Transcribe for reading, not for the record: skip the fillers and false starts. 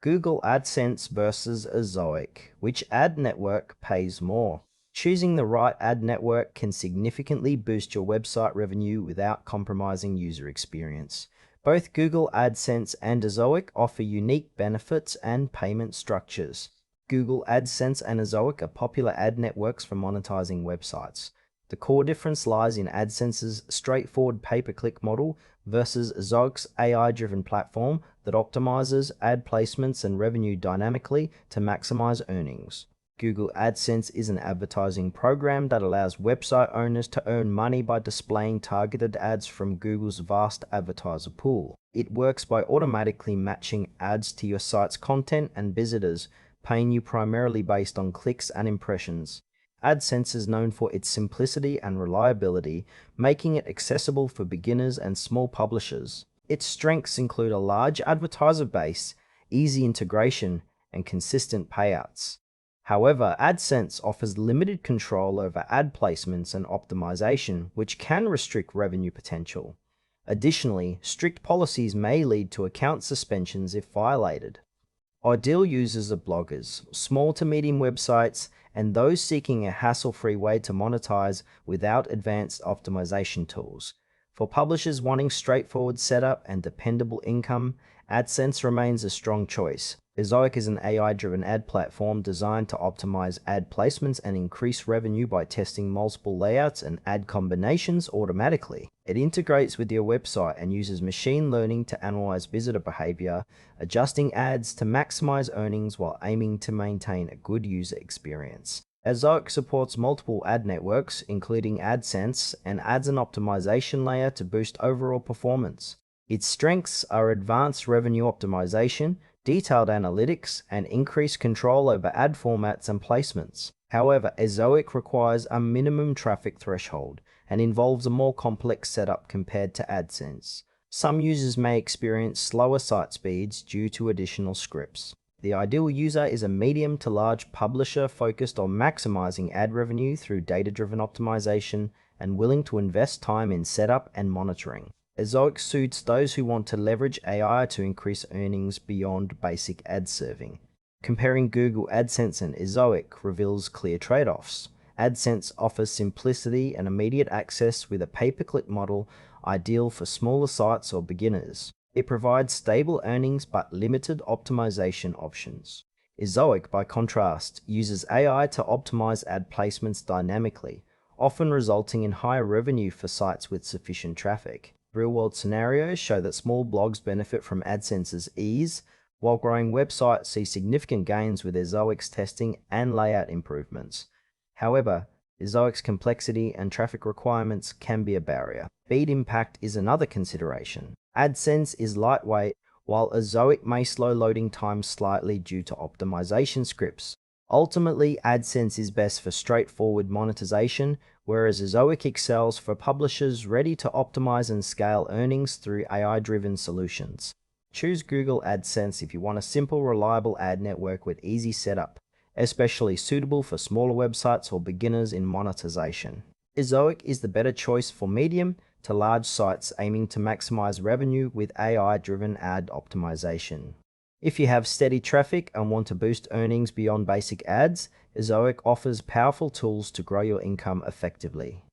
Google AdSense versus Ezoic. Which ad network pays more? Choosing the right ad network can significantly boost your website revenue without compromising user experience. Both Google AdSense and Ezoic offer unique benefits and payment structures. Google AdSense and Ezoic are popular ad networks for monetizing websites. The core difference lies in AdSense's straightforward pay-per-click model versus Ezoic's AI-driven platform that optimizes ad placements and revenue dynamically to maximize earnings. Google AdSense is an advertising program that allows website owners to earn money by displaying targeted ads from Google's vast advertiser pool. It works by automatically matching ads to your site's content and visitors, paying you primarily based on clicks and impressions. AdSense is known for its simplicity and reliability, making it accessible for beginners and small publishers. Its strengths include a large advertiser base, easy integration, and consistent payouts. However, AdSense offers limited control over ad placements and optimization, which can restrict revenue potential. Additionally, strict policies may lead to account suspensions if violated. Ideal users are bloggers, small to medium websites, and those seeking a hassle-free way to monetize without advanced optimization tools. For publishers wanting straightforward setup and dependable income, AdSense remains a strong choice. Ezoic is an AI-driven ad platform designed to optimize ad placements and increase revenue by testing multiple layouts and ad combinations automatically. It integrates with your website and uses machine learning to analyze visitor behavior, adjusting ads to maximize earnings while aiming to maintain a good user experience. Ezoic supports multiple ad networks, including AdSense, and adds an optimization layer to boost overall performance. Its strengths are advanced revenue optimization, detailed analytics, and increased control over ad formats and placements. However, Ezoic requires a minimum traffic threshold and involves a more complex setup compared to AdSense. Some users may experience slower site speeds due to additional scripts. The ideal user is a medium to large publisher focused on maximizing ad revenue through data-driven optimization and willing to invest time in setup and monitoring. Ezoic suits those who want to leverage AI to increase earnings beyond basic ad serving. Comparing Google AdSense and Ezoic reveals clear trade-offs. AdSense offers simplicity and immediate access with a pay-per-click model ideal for smaller sites or beginners. It provides stable earnings but limited optimization options. Ezoic, by contrast, uses AI to optimize ad placements dynamically, often resulting in higher revenue for sites with sufficient traffic. Real-world scenarios show that small blogs benefit from AdSense's ease, while growing websites see significant gains with Ezoic's testing and layout improvements. However, Ezoic's complexity and traffic requirements can be a barrier. Speed impact is another consideration. AdSense is lightweight, while Ezoic may slow loading times slightly due to optimization scripts. Ultimately, AdSense is best for straightforward monetization, whereas Ezoic excels for publishers ready to optimize and scale earnings through AI-driven solutions. Choose Google AdSense if you want a simple, reliable ad network with easy setup, especially suitable for smaller websites or beginners in monetization. Ezoic is the better choice for medium to large sites aiming to maximize revenue with AI-driven ad optimization. If you have steady traffic and want to boost earnings beyond basic ads, Ezoic offers powerful tools to grow your income effectively.